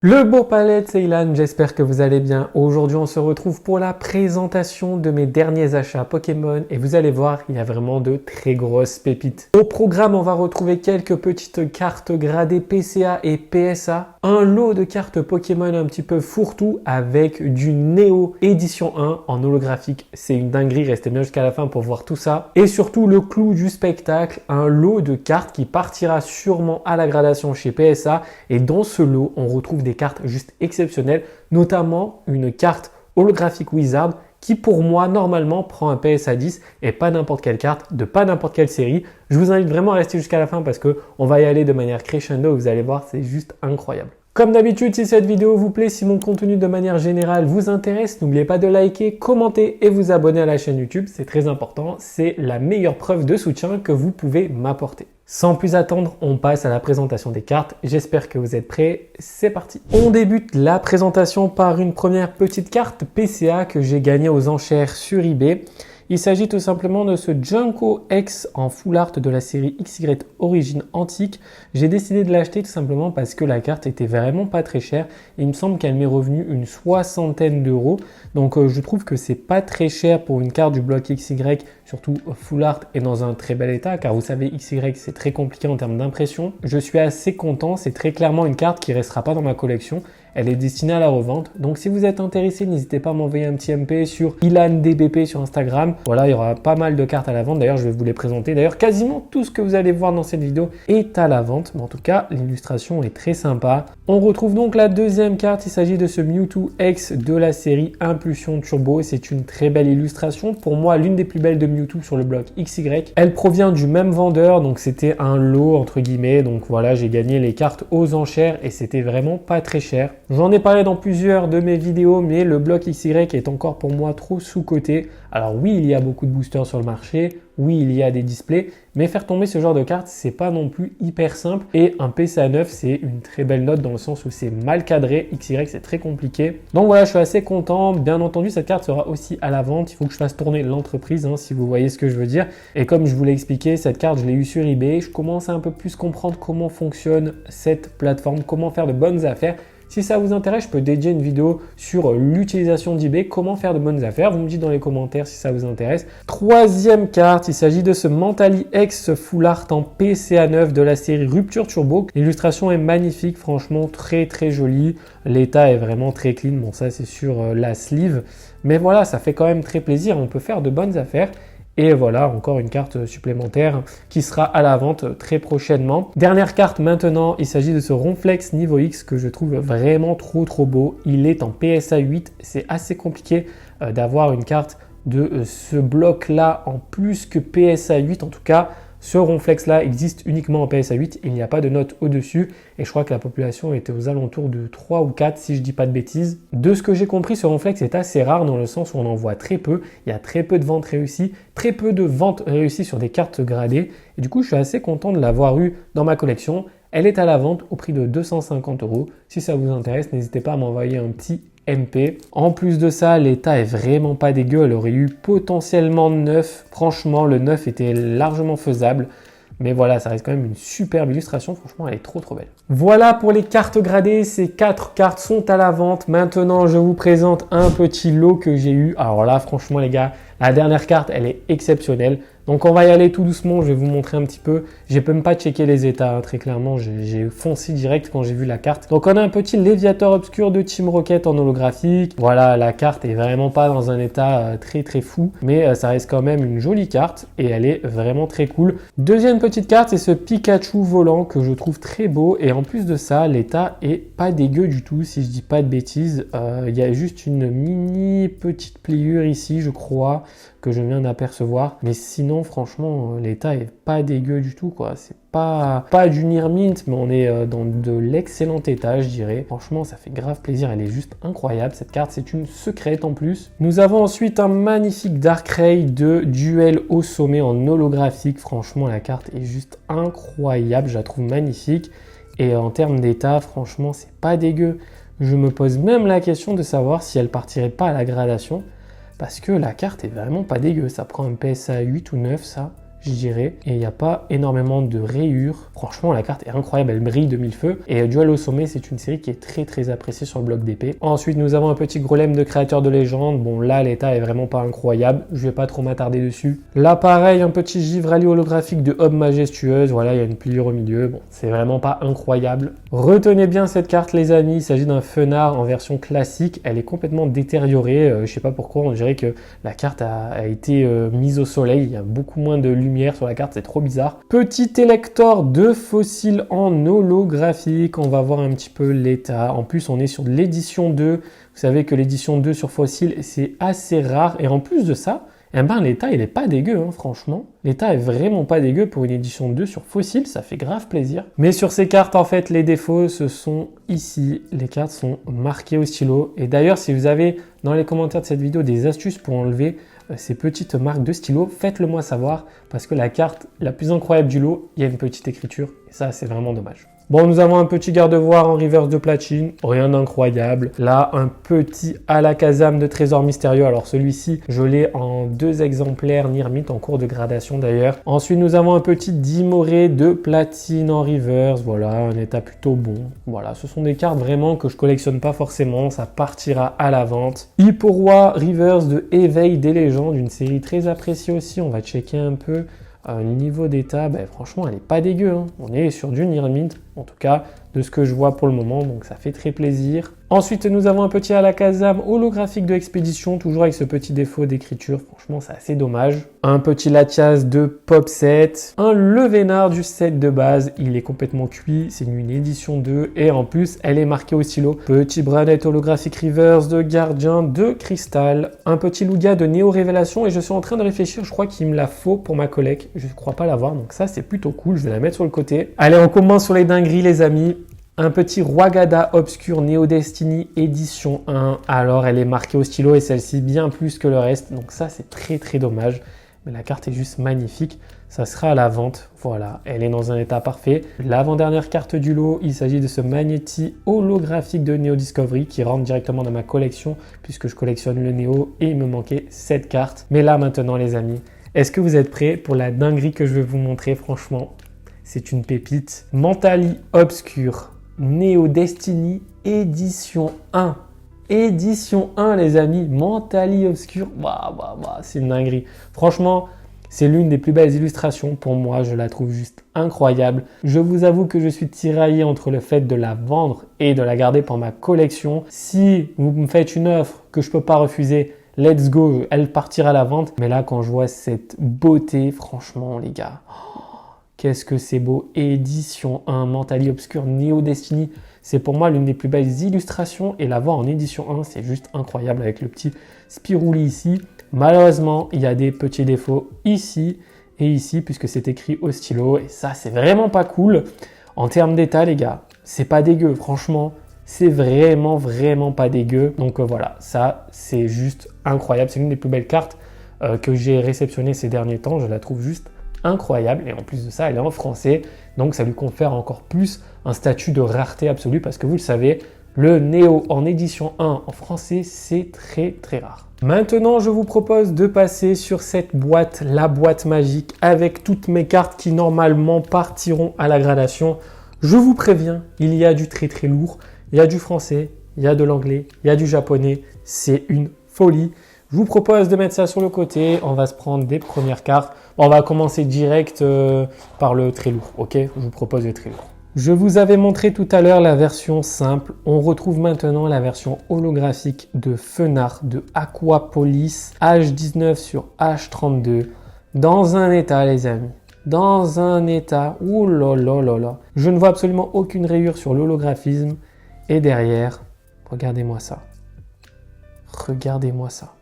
Le beau palais de Ceylan, j'espère que vous allez bien. Aujourd'hui, on se retrouve pour la présentation de mes derniers achats Pokémon et vous allez voir, il y a vraiment de très grosses pépites. Au programme, on va retrouver quelques petites cartes gradées PCA et PSA, un lot de cartes Pokémon un petit peu fourre-tout avec du Neo édition 1 en holographique. C'est une dinguerie, restez bien jusqu'à la fin pour voir tout ça. Et surtout, le clou du spectacle, un lot de cartes qui partira sûrement à la gradation chez PSA et dans ce lot, on retrouve des cartes juste exceptionnelles, notamment une carte holographique Wizard qui pour moi normalement prend un PSA 10 et pas n'importe quelle carte de pas n'importe quelle série. Je vous invite vraiment à rester jusqu'à la fin parce qu'on va y aller de manière crescendo, vous allez voir, c'est juste incroyable. Comme d'habitude, si cette vidéo vous plaît, si mon contenu de manière générale vous intéresse, n'oubliez pas de liker, commenter et vous abonner à la chaîne YouTube, c'est très important, c'est la meilleure preuve de soutien que vous pouvez m'apporter. Sans plus attendre, on passe à la présentation des cartes. J'espère que vous êtes prêts. C'est parti. On débute la présentation par une première petite carte PCA que j'ai gagnée aux enchères sur eBay. Il s'agit tout simplement de ce Junko X en full art de la série XY Origine Antique. J'ai décidé de l'acheter tout simplement parce que la carte était vraiment pas très chère. Il me semble qu'elle m'est revenue une soixantaine d'euros. Donc je trouve que c'est pas très cher pour une carte du bloc XY, surtout full art et dans un très bel état. Car vous savez, XY c'est très compliqué en termes d'impression. Je suis assez content, c'est très clairement une carte qui restera pas dans ma collection. Elle est destinée à la revente. Donc si vous êtes intéressé, n'hésitez pas à m'envoyer un petit MP sur IlanDBP sur Instagram. Voilà, il y aura pas mal de cartes à la vente. D'ailleurs, je vais vous les présenter. D'ailleurs, quasiment tout ce que vous allez voir dans cette vidéo est à la vente. Mais en tout cas, l'illustration est très sympa. On retrouve donc la deuxième carte. Il s'agit de ce Mewtwo X de la série Impulsion Turbo. C'est une très belle illustration. Pour moi, l'une des plus belles de Mewtwo sur le bloc XY. Elle provient du même vendeur. Donc c'était un lot entre guillemets. Donc voilà, j'ai gagné les cartes aux enchères et c'était vraiment pas très cher. J'en ai parlé dans plusieurs de mes vidéos, mais le bloc XY est encore pour moi trop sous-coté. Alors oui, il y a beaucoup de boosters sur le marché, oui, il y a des displays, mais faire tomber ce genre de carte, c'est pas non plus hyper simple. Et un PCA 9, c'est une très belle note dans le sens où c'est mal cadré. XY, c'est très compliqué. Donc voilà, je suis assez content. Bien entendu, cette carte sera aussi à la vente. Il faut que je fasse tourner l'entreprise, si vous voyez ce que je veux dire. Et comme je vous l'ai expliqué, cette carte, je l'ai eue sur eBay. Je commence à un peu plus comprendre comment fonctionne cette plateforme, comment faire de bonnes affaires. Si ça vous intéresse, je peux dédier une vidéo sur l'utilisation d'eBay, comment faire de bonnes affaires. Vous me dites dans les commentaires si ça vous intéresse. Troisième carte, il s'agit de ce Mentally X Full Art en PCA 9 de la série Rupture Turbo. L'illustration est magnifique, franchement très très jolie. L'état est vraiment très clean. Bon, ça c'est sur la sleeve. Mais voilà, ça fait quand même très plaisir. On peut faire de bonnes affaires. Et voilà, encore une carte supplémentaire qui sera à la vente très prochainement. Dernière carte maintenant, il s'agit de ce Ronflex Niveau X que je trouve vraiment trop beau. Il est en PSA 8, c'est assez compliqué d'avoir une carte de ce bloc-là en plus que PSA 8 en tout cas. Ce Ronflex là existe uniquement en PSA 8, il n'y a pas de note au-dessus et je crois que la population était aux alentours de 3 ou 4 si je dis pas de bêtises. De ce que j'ai compris, ce Ronflex est assez rare dans le sens où on en voit très peu, il y a très peu de ventes réussies, très peu de ventes réussies sur des cartes gradées et du coup je suis assez content de l'avoir eu dans ma collection. Elle est à la vente au prix de 250 €. Si ça vous intéresse, n'hésitez pas à m'envoyer un petit MP. En plus de ça, l'état est vraiment pas dégueu. Elle aurait eu potentiellement 9. Franchement, le 9 était largement faisable. Mais voilà, ça reste quand même une superbe illustration. Franchement, elle est trop belle. Voilà pour les cartes gradées. Ces 4 cartes sont à la vente. Maintenant, je vous présente un petit lot que j'ai eu. Alors là, franchement, les gars, la dernière carte, elle est exceptionnelle. Donc on va y aller tout doucement, je vais vous montrer un petit peu. J'ai même pas checké les états, très clairement, j'ai foncé direct quand j'ai vu la carte. Donc on a un petit Léviator obscur de Team Rocket en holographique. Voilà, la carte est vraiment pas dans un état très fou, mais ça reste quand même une jolie carte et elle est vraiment très cool. Deuxième petite carte, c'est ce Pikachu volant que je trouve très beau et en plus de ça, l'état est pas dégueu du tout si je dis pas de bêtises. Il y a juste une mini petite pliure ici, je crois, que je viens d'apercevoir, mais sinon franchement l'état est pas dégueu du tout quoi. C'est pas du near mint, mais on est dans de l'excellent état je dirais. Franchement ça fait grave plaisir, elle est juste incroyable cette carte, c'est une secrète en plus. Nous avons ensuite un magnifique Darkrai de Duel au sommet en holographique. Franchement la carte est juste incroyable, je la trouve magnifique et en termes d'état franchement c'est pas dégueu. Je me pose même la question de savoir si elle partirait pas à la gradation. Parce que la carte est vraiment pas dégueu, ça prend un PSA 8 ou 9 ça. je dirais. Et il n'y a pas énormément de rayures. Franchement, la carte est incroyable, elle brille de mille feux. Et Duel au sommet, c'est une série qui est très très appréciée sur le bloc d'épée. Ensuite, nous avons un petit golem de créateur de légende. Bon, là, l'état est vraiment pas incroyable. Je vais pas trop m'attarder dessus. Là, pareil, un petit Givrali holographique de Aube majestueuse. Voilà, il y a une pliure au milieu. Bon, c'est vraiment pas incroyable. Retenez bien cette carte, les amis. Il s'agit d'un Fenard en version classique. Elle est complètement détériorée. Je sais pas pourquoi, on dirait que la carte a été mise au soleil. Il y a beaucoup moins de lumière sur la carte, c'est trop bizarre. Petit élector de fossiles en holographique. On va voir un petit peu l'état. En plus, on est sur de l'édition 2. Vous savez que l'édition 2 sur fossiles, c'est assez rare. Et en plus de ça, eh ben, l'état, il est pas dégueu, hein, franchement. L'état est vraiment pas dégueu pour une édition 2 sur fossiles, ça fait grave plaisir. Mais sur ces cartes, en fait, les défauts, ce sont ici. Les cartes sont marquées au stylo. Et d'ailleurs, si vous avez dans les commentaires de cette vidéo des astuces pour enlever ces petites marques de stylo, faites-le moi savoir, parce que la carte la plus incroyable du lot, il y a une petite écriture. Et ça, c'est vraiment dommage. Bon, nous avons un petit garde-voire en reverse de platine, rien d'incroyable. Là, un petit Alakazam de trésor mystérieux. Alors celui-ci, je l'ai en 2 exemplaires Nirmit en cours de gradation d'ailleurs. Ensuite, nous avons un petit Dimoré de platine en reverse. Voilà, un état plutôt bon. Voilà, ce sont des cartes vraiment que je collectionne pas forcément. Ça partira à la vente. Hipporoi reverse de Éveil des légendes, une série très appréciée aussi. On va checker un peu. Niveau d'état, franchement, elle n'est pas dégueu. Hein. On est sur du Nirmint, en tout cas, de ce que je vois pour le moment, donc ça fait très plaisir. Ensuite, nous avons un petit Alakazam holographique de expédition, toujours avec ce petit défaut d'écriture. Franchement, c'est assez dommage. Un petit Latias de Pop Set. Un Levénard du set de base. Il est complètement cuit. C'est une édition 2. Et en plus, elle est marquée au stylo. Petit Branette holographique reverse de Gardien de Cristal. Un petit Lugia de Néo Révélation. Et je suis en train de réfléchir. Je crois qu'il me la faut pour ma collecte. Je ne crois pas l'avoir. Donc ça, c'est plutôt cool. Je vais la mettre sur le côté. Allez, on commence sur les dingueries, les amis. Un petit Rwagada Obscur Neo Destiny édition 1. Alors, elle est marquée au stylo et celle-ci bien plus que le reste. Donc ça, c'est très très dommage. Mais la carte est juste magnifique. Ça sera à la vente. Voilà, elle est dans un état parfait. L'avant-dernière carte du lot, il s'agit de ce Magnéti holographique de Neo Discovery qui rentre directement dans ma collection puisque je collectionne le Neo et il me manquait 7 cartes. Mais là maintenant, les amis, est-ce que vous êtes prêts pour la dinguerie que je vais vous montrer? Franchement, c'est une pépite. Mentali Obscur Neo Destiny édition 1. Édition 1, les amis. Mentali Obscur. C'est une dinguerie. Franchement, c'est l'une des plus belles illustrations. Pour moi, je la trouve juste incroyable. Je vous avoue que je suis tiraillé entre le fait de la vendre et de la garder pour ma collection. Si vous me faites une offre que je ne peux pas refuser, let's go, elle partira à la vente. Mais là, quand je vois cette beauté, franchement, les gars... Qu'est-ce que c'est beau. Édition 1, Mentali Obscur Neo Destiny. C'est pour moi l'une des plus belles illustrations et la voir en édition 1, c'est juste incroyable avec le petit Spirouli ici. Malheureusement, il y a des petits défauts ici et ici puisque c'est écrit au stylo et ça, c'est vraiment pas cool. En termes d'état, les gars, c'est pas dégueu. Franchement, c'est vraiment pas dégueu. Donc voilà, ça, c'est juste incroyable. C'est l'une des plus belles cartes que j'ai réceptionnées ces derniers temps. Je la trouve juste incroyable et en plus de ça elle est en français donc ça lui confère encore plus un statut de rareté absolue parce que vous le savez, le Neo en édition 1 en français c'est très rare. Maintenant je vous propose de passer sur cette boîte, la boîte magique avec toutes mes cartes qui normalement partiront à la gradation. Je vous préviens, il y a du très lourd, il y a du français, il y a de l'anglais, il y a du japonais, c'est une folie. Je vous propose de mettre ça sur le côté. On va se prendre des premières cartes. On va commencer direct par le très lourd. Ok, je vous propose le très lourd. Je vous avais montré tout à l'heure la version simple. On retrouve maintenant la version holographique de Fenard de Aquapolis H19 sur H32 dans un état, les amis. Dans un état. Ouh là là là là. Je ne vois absolument aucune rayure sur l'holographisme. Et derrière, regardez-moi ça. Regardez-moi ça.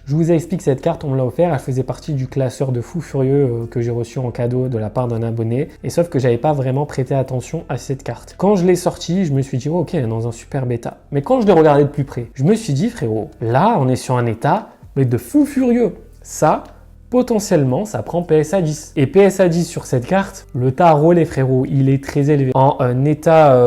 Je vous explique cette carte, on me l'a offert, elle faisait partie du classeur de fou furieux que j'ai reçu en cadeau de la part d'un abonné. Et sauf que j'avais pas vraiment prêté attention à cette carte. Quand je l'ai sortie, je me suis dit oh, ok, dans un super bêta. Mais quand je l'ai regardé de plus près, je me suis dit frérot, là on est sur un état mais de fou furieux. Ça, potentiellement, ça prend PSA 10. Et PSA 10 sur cette carte, le tarot les frérots, il est très élevé. En état,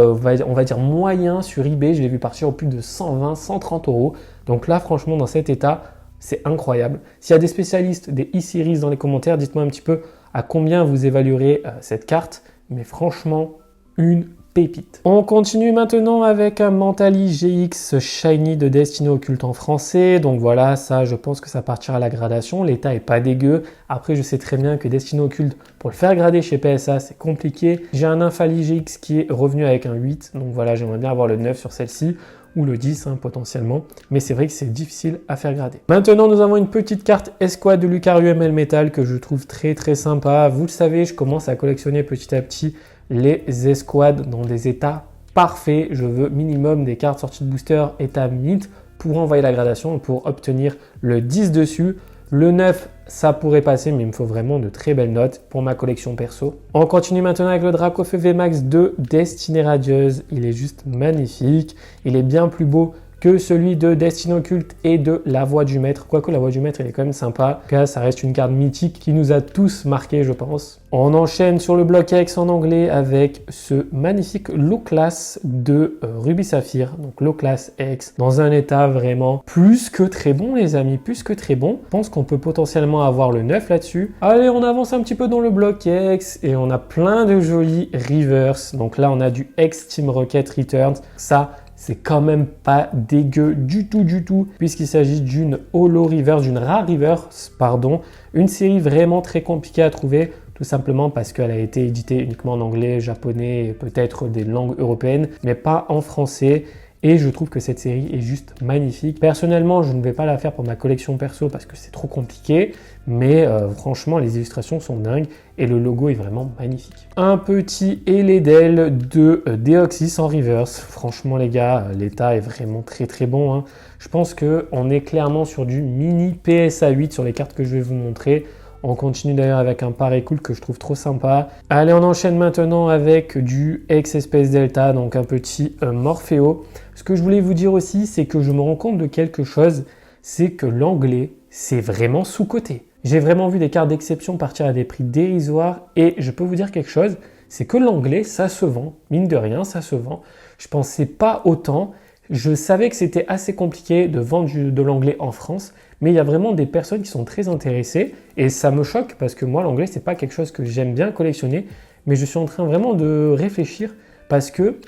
on va dire moyen sur eBay, je l'ai vu partir au plus de 120, 130 euros. Donc là, franchement, dans cet état, c'est incroyable. S'il y a des spécialistes des e-series dans les commentaires, dites-moi un petit peu à combien vous évaluerez cette carte. Mais franchement, une pépite. On continue maintenant avec un Mentally GX Shiny de Destiny Occulte en français. Donc voilà, ça, je pense que ça partira à la gradation. L'état est pas dégueu. Après, je sais très bien que Destiny Occulte, pour le faire grader chez PSA, c'est compliqué. J'ai un Infali GX qui est revenu avec un 8. Donc voilà, j'aimerais bien avoir le 9 sur celle-ci. Ou le 10 potentiellement, mais c'est vrai que c'est difficile à faire grader. Maintenant, nous avons une petite carte Escouade de Lucario ML Metal que je trouve très sympa. Vous le savez, je commence à collectionner petit à petit les escouades dans des états parfaits. Je veux minimum des cartes sorties de booster état mint pour envoyer la gradation et pour obtenir le 10 dessus. Le 9, ça pourrait passer, mais il me faut vraiment de très belles notes pour ma collection perso. On continue maintenant avec le Dracofeu VMAX de Destiny Radieuse. Il est juste magnifique. Il est bien plus beau que celui de Destiny Occulte et de La Voix du Maître. Quoique La Voix du Maître, il est quand même sympa. En tout cas, ça reste une carte mythique qui nous a tous marqués, je pense. On enchaîne sur le bloc X en anglais avec ce magnifique Low Class de Ruby Saphir. Donc Low Class X dans un état vraiment plus que très bon, les amis. Plus que très bon. Je pense qu'on peut potentiellement avoir le 9 là-dessus. Allez, on avance un petit peu dans le bloc X et on a plein de jolis reverse. Donc là, on a du X Team Rocket Returns. Ça, c'est quand même pas dégueu du tout, puisqu'il s'agit d'une holo reverse, d'une rare reverse, pardon. Une série vraiment très compliquée à trouver, tout simplement parce qu'elle a été éditée uniquement en anglais, japonais et peut-être des langues européennes, mais pas en français. Et je trouve que cette série est juste magnifique. Personnellement, je ne vais pas la faire pour ma collection perso parce que c'est trop compliqué. Mais franchement, les illustrations sont dingues et le logo est vraiment magnifique. Un petit Eledel de Deoxys en reverse. Franchement, les gars, l'état est vraiment très bon. Je pense qu'on est clairement sur du mini PSA 8 sur les cartes que je vais vous montrer. On continue d'ailleurs avec un pareil cool que je trouve trop sympa. Allez, on enchaîne maintenant avec du X-Space Delta, donc un petit Morpheo. Ce que je voulais vous dire aussi, c'est que je me rends compte de quelque chose, c'est que l'anglais, c'est vraiment sous-coté. J'ai vraiment vu des cartes d'exception partir à des prix dérisoires et je peux vous dire quelque chose, c'est que l'anglais, ça se vend. Mine de rien, ça se vend. Je pensais pas autant. Je savais que c'était assez compliqué de vendre de l'anglais en France, mais il y a vraiment des personnes qui sont très intéressées et ça me choque parce que moi, l'anglais, c'est pas quelque chose que j'aime bien collectionner, mais je suis en train vraiment de réfléchir parce que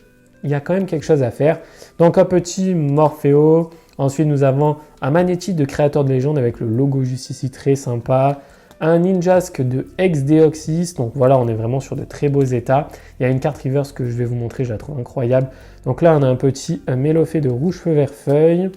il y a quand même quelque chose à faire. Donc un petit Morpheo. Ensuite, nous avons un Magnétique de Créateur de Légende avec le logo juste ici très sympa. Un Ninjask de Ex-Deoxys. Donc voilà, on est vraiment sur de très beaux états. Il y a une carte reverse que je vais vous montrer, je la trouve incroyable. Donc là, on a un petit Mélofée de Rouge Feu Vert Feuille.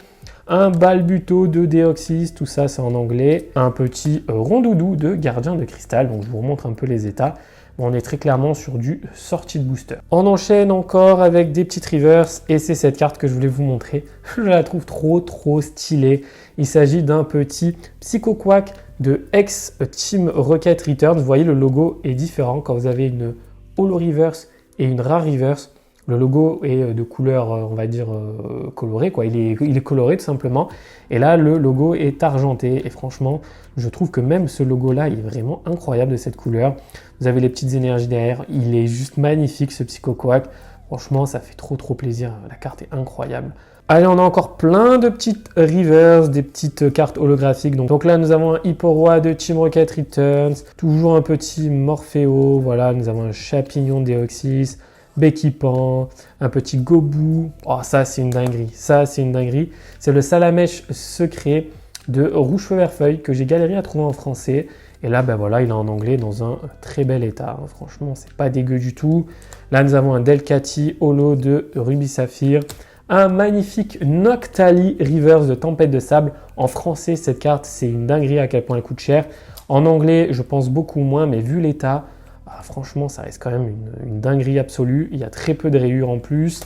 Un Balbuto de Deoxys, tout ça c'est en anglais. Un petit Rondoudou de Gardien de Cristal. Donc je vous remontre un peu les états. On est très clairement sur du sortie de booster. On enchaîne encore avec des petites reverse et c'est cette carte que je voulais vous montrer. Je la trouve trop stylée. Il s'agit d'un petit Psycho Quack de X Team Rocket Returns. Vous voyez, le logo est différent quand vous avez une holo reverse et une rare reverse. Le logo est de couleur, on va dire, colorée, quoi. Il est coloré tout simplement. Et là, le logo est argenté. Et franchement, je trouve que même ce logo-là, il est vraiment incroyable de cette couleur. Vous avez les petites énergies derrière. Il est juste magnifique, ce Psycho Quack. Franchement, ça fait trop plaisir. La carte est incroyable. Allez, on a encore plein de petites reverse, des petites cartes holographiques. Donc là, nous avons un Hipporoi de Team Rocket Returns. Toujours un petit Morpheo. Voilà, nous avons un Chapignon Deoxys. Becky Pan, un petit Gobu. Oh, ça, c'est une dinguerie. C'est le Salamèche secret de Rouge Feu Vert Feuille que j'ai galéré à trouver en français. Et là, ben voilà, il est en anglais dans un très bel état. Franchement, c'est pas dégueu du tout. Là, nous avons un Delcati Holo de Ruby Saphir. Un magnifique Noctali Reverse de Tempête de Sable. En français, cette carte, c'est une dinguerie à quel point elle coûte cher. En anglais, je pense beaucoup moins, mais vu l'état, franchement, ça reste quand même une dinguerie absolue. Il y a très peu de rayures en plus.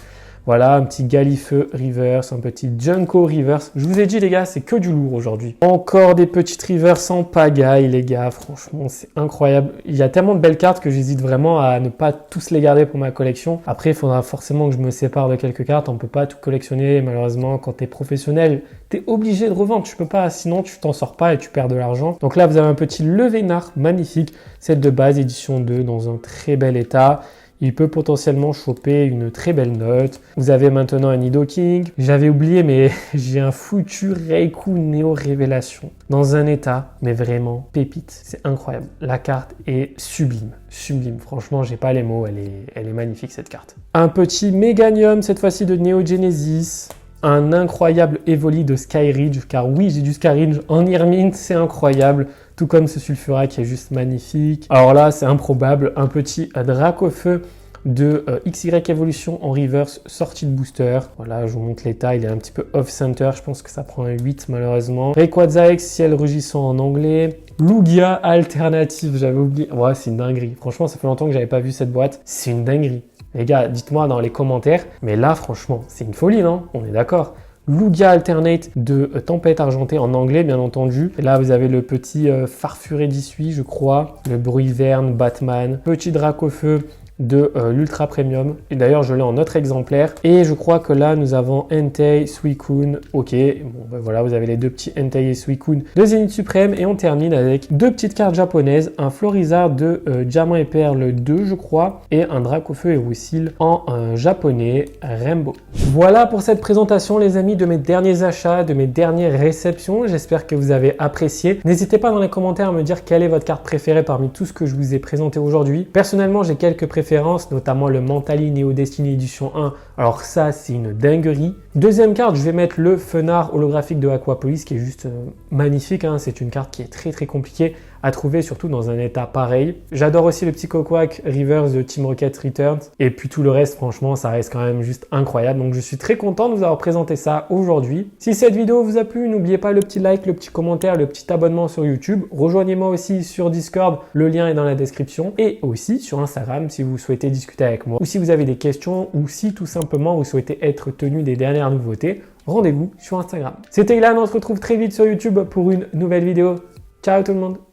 Voilà, un petit Galifeu reverse, un petit Junko reverse. Je vous ai dit, les gars, c'est que du lourd aujourd'hui. Encore des petites reverse en pagaille, les gars. Franchement, c'est incroyable. Il y a tellement de belles cartes que j'hésite vraiment à ne pas tous les garder pour ma collection. Après, il faudra forcément que je me sépare de quelques cartes. On ne peut pas tout collectionner. Malheureusement, quand tu es professionnel, tu es obligé de revendre. Tu peux pas, sinon tu t'en sors pas et tu perds de l'argent. Donc là, vous avez un petit Levénard magnifique. Set de base, édition 2, dans un très bel état. il peut potentiellement choper une très belle note. Vous avez maintenant un Nido King. J'avais oublié, mais j'ai un foutu Reiku Neo Révélation dans un état, mais vraiment pépite. C'est incroyable. La carte est sublime. Sublime. Franchement, j'ai pas les mots. Elle est magnifique cette carte. Un petit Meganium, cette fois-ci de Neo Genesis. Un incroyable Evoli de Skyridge, car oui, j'ai du Skyridge en Irmint, c'est incroyable. Tout comme ce Sulfura qui est juste magnifique. Alors là, c'est improbable. Un petit Dracofeu de XY Evolution en reverse, sortie de booster. Voilà, je vous montre l'état, il est un petit peu off-center, je pense que ça prend un 8 malheureusement. Rayquaza X, ciel rugissant en anglais. Lugia alternative, j'avais oublié. Ouais, c'est une dinguerie. Franchement, ça fait longtemps que j'avais pas vu cette boîte. C'est une dinguerie. Les gars, dites-moi dans les commentaires. Mais là, franchement, c'est une folie, non? On est d'accord. Lugia Alternate de Tempête Argentée en anglais, bien entendu. Et là, vous avez le petit Farfuré d'Issui, je crois. Le Bruit Verne, Batman. Petit Dracofeu de l'Ultra Premium. Et d'ailleurs, je l'ai en autre exemplaire. Et je crois que là, nous avons Entei, Suicune. Ok, bon, ben voilà, vous avez les deux petits Entei et Suicune de Zénith Suprême. Et on termine avec deux petites cartes japonaises. Un Florizard de Diamant et Perle 2, je crois. Et un Dracofeu et Roussil en japonais Rainbow. Voilà pour cette présentation, les amis, de mes derniers achats, de mes dernières réceptions. J'espère que vous avez apprécié. N'hésitez pas dans les commentaires à me dire quelle est votre carte préférée parmi tout ce que je vous ai présenté aujourd'hui. Personnellement, j'ai quelques préférences, notamment le Mentali Neo Destiny Edition 1. Alors ça, c'est une dinguerie. Deuxième carte, je vais mettre le Fenard holographique de Aquapolis qui est juste magnifique. Hein. C'est une carte qui est très compliquée à trouver, surtout dans un état pareil. J'adore aussi le petit Cocoac Reverse de Team Rocket Returns. Et puis tout le reste, franchement, ça reste quand même juste incroyable. Donc je suis très content de vous avoir présenté ça aujourd'hui. Si cette vidéo vous a plu, n'oubliez pas le petit like, le petit commentaire, le petit abonnement sur YouTube. Rejoignez-moi aussi sur Discord, le lien est dans la description. Et aussi sur Instagram si vous souhaitez discuter avec moi. Ou si vous avez des questions, ou si tout simplement vous souhaitez être tenu des dernières nouveautés, rendez-vous sur Instagram. C'était Ilan, on se retrouve très vite sur YouTube pour une nouvelle vidéo. Ciao tout le monde!